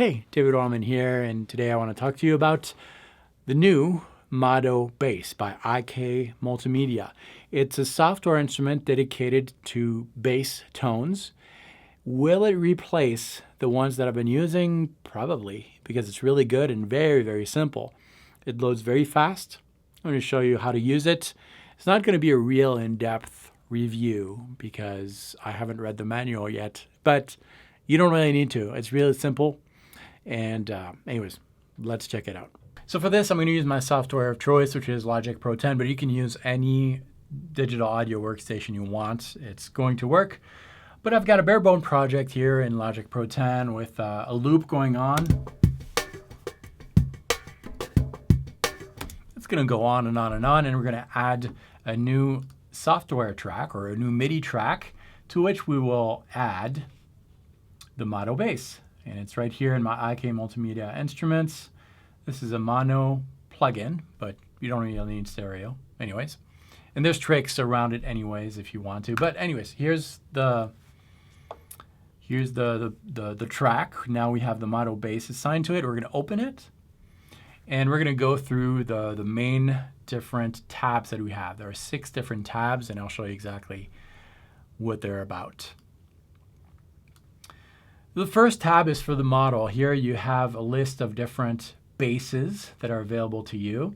Hey, David Wallimann here, and today I want to talk to you about the new Modo bass by IK Multimedia. It's a software instrument dedicated to bass tones. Will it replace the ones that I've been using? Probably, because it's really good and very, very simple. It loads very fast. I'm going to show you how to use it. It's not going to be a real in-depth review because I haven't read the manual yet, but you don't really need to. It's really simple. And anyways, let's check it out. So for this, I'm going to use my software of choice, which is Logic Pro 10, but you can use any digital audio workstation you want. It's going to work. But I've got a bare bone project here in Logic Pro 10 with a loop going on. It's going to go on and on and on, and we're going to add a new software track or a new MIDI track to which we will add the Modo bass. And it's right here in my IK Multimedia instruments. This is a mono plugin, but you don't really need stereo anyways. And there's tricks around it anyways if you want to. But anyways, here's the track. Now we have the Modo bass assigned to it. We're going to open it. And we're going to go through the main different tabs that we have. There are 6 different tabs, and I'll show you exactly what they're about. The first tab is for the model. Here you have a list of different basses that are available to you.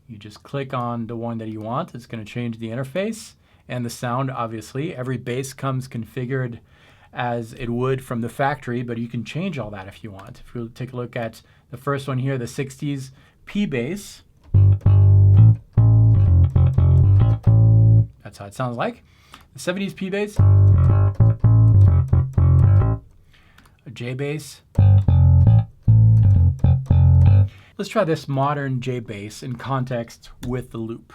You just click on the one that you want. It's going to change the interface and the sound, obviously. Every bass comes configured as it would from the factory, but you can change all that if you want. If you take a look at the first one here, the 60s P bass. That's how it sounds like. The 70s P bass. A J bass. Let's try this modern J bass in context with the loop.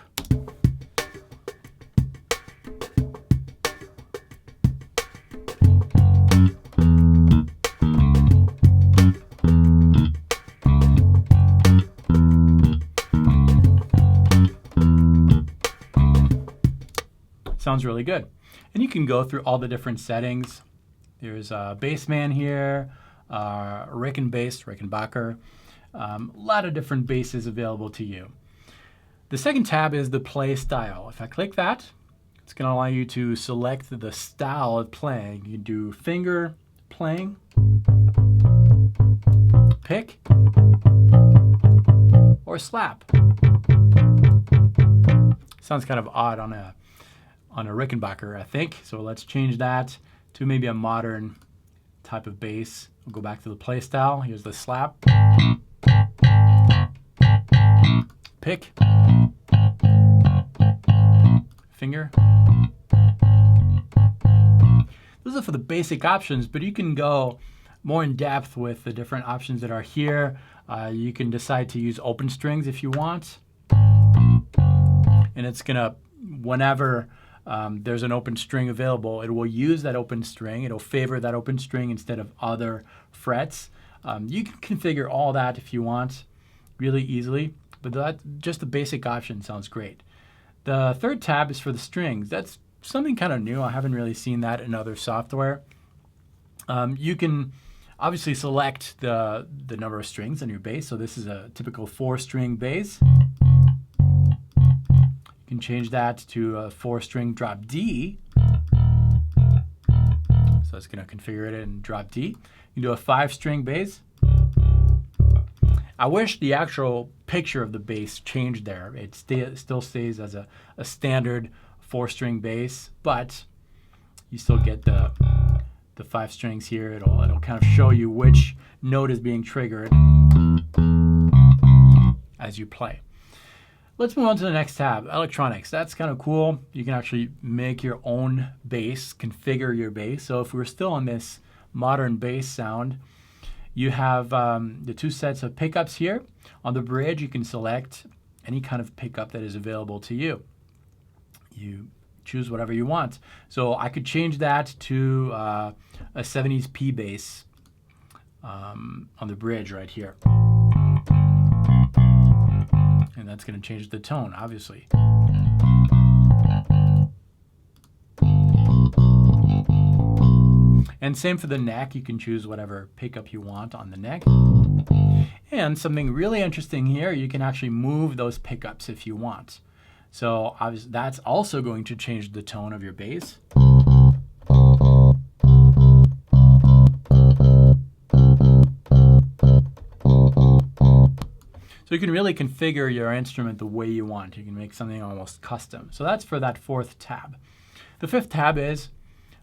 Sounds really good. And you can go through all the different settings. There's a Bassman here, Rickenbacker, a lot of different basses available to you. The second tab is the play style. If I click that, it's going to allow you to select the style of playing. You can do finger playing, pick, or slap. Sounds kind of odd on a Rickenbacker, I think. So let's change that to maybe a modern type of bass. We'll go back to the play style. Here's the slap, pick, finger. Those are for the basic options, but you can go more in depth with the different options that are here. You can decide to use open strings if you want. And it's gonna, whenever there's an open string available, it will use that open string. It'll favor that open string instead of other frets. You can configure all that if you want really easily, but just the basic option sounds great. The third tab is for the strings. That's something kind of new. I haven't really seen that in other software. You can obviously select the number of strings on your bass. So this is a typical 4-string bass. You can change that to a 4-string drop D. So it's going to configure it in drop D. You can do a 5-string bass. I wish the actual picture of the bass changed there. It still stays as a standard 4-string bass, but you still get the 5 strings here. It'll kind of show you which note is being triggered as you play. Let's move on to the next tab, electronics. That's kind of cool. You can actually make your own bass, configure your bass. So if we're still on this modern bass sound, you have the 2 sets of pickups here. On the bridge, you can select any kind of pickup that is available to you. You choose whatever you want. So I could change that to a 70s P bass on the bridge right here. And that's going to change the tone, obviously. And same for the neck. You can choose whatever pickup you want on the neck. And something really interesting here, you can actually move those pickups if you want. So obviously that's also going to change the tone of your bass. So you can really configure your instrument the way you want. You can make something almost custom. So that's for that fourth tab. The fifth tab is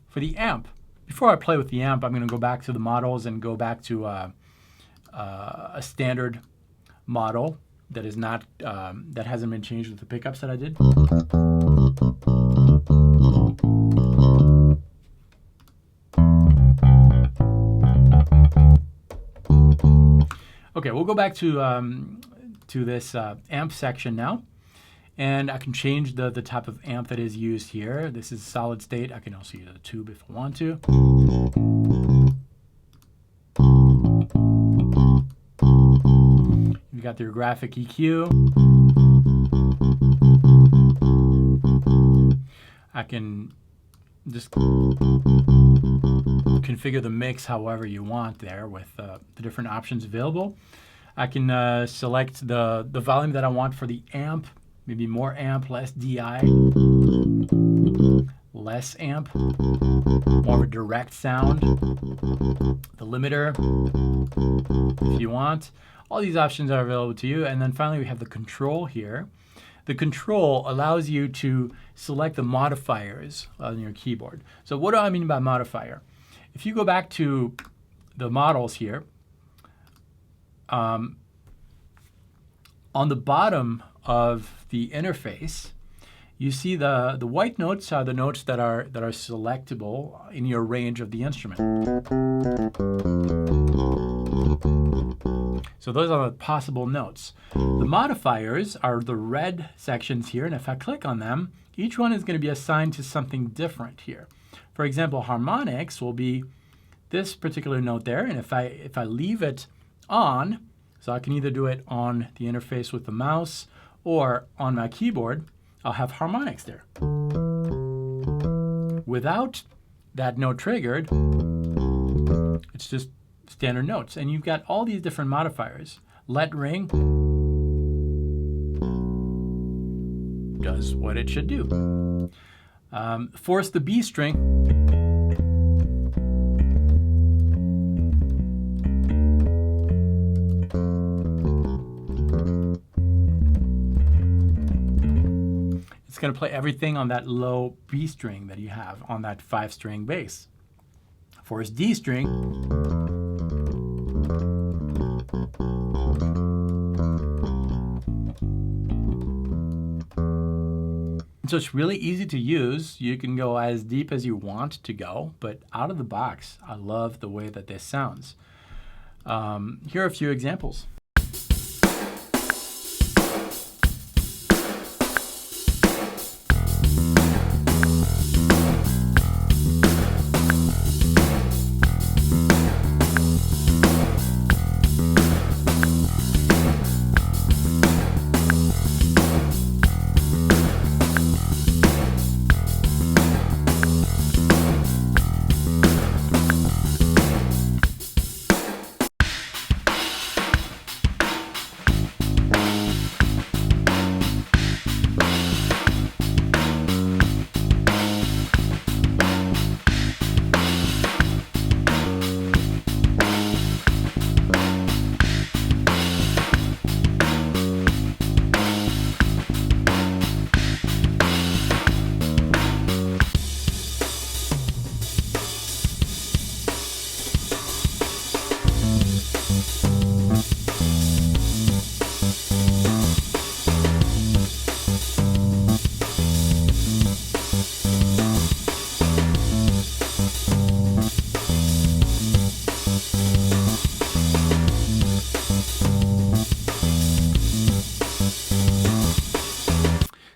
for the amp. Before I play with the amp, I'm going to go back to the models and go back to a standard model that is not that hasn't been changed with the pickups that I did. Okay, we'll go back to this amp section now, and I can change the type of amp that is used here. This is solid state. I can also use a tube if I want to. You've got your graphic EQ. I can just configure the mix however you want there with the different options available. I can select the volume that I want for the amp, maybe more amp, less DI, less amp, more of a direct sound, the limiter if you want. All these options are available to you. And then finally we have the control here. The control allows you to select the modifiers on your keyboard. So what do I mean by modifier? If you go back to the models here, on the bottom of the interface, you see the white notes are the notes that are selectable in your range of the instrument. So those are the possible notes. The modifiers are the red sections here, and if I click on them, each one is going to be assigned to something different here. For example, harmonics will be this particular note there, and if I leave it on, so I can either do it on the interface with the mouse or on my keyboard, I'll have harmonics there. Without that note triggered, it's just standard notes. And you've got all these different modifiers. Let ring does what it should do. Force the B string. It's going to play everything on that low B string that you have on that 5-string bass. Force D string. So it's really easy to use. You can go as deep as you want to go, but out of the box, I love the way that this sounds. Here are a few examples.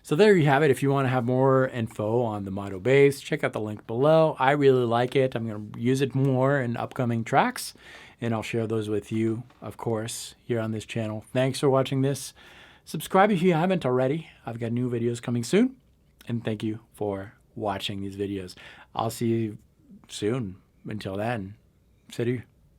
So there you have it. If you want to have more info on the Modo bass, check out the link below. I really like it. I'm going to use it more in upcoming tracks, and I'll share those with you, of course, here on this channel. Thanks for watching this. Subscribe if you haven't already. I've got new videos coming soon, and thank you for watching these videos. I'll see you soon, Until then, salut.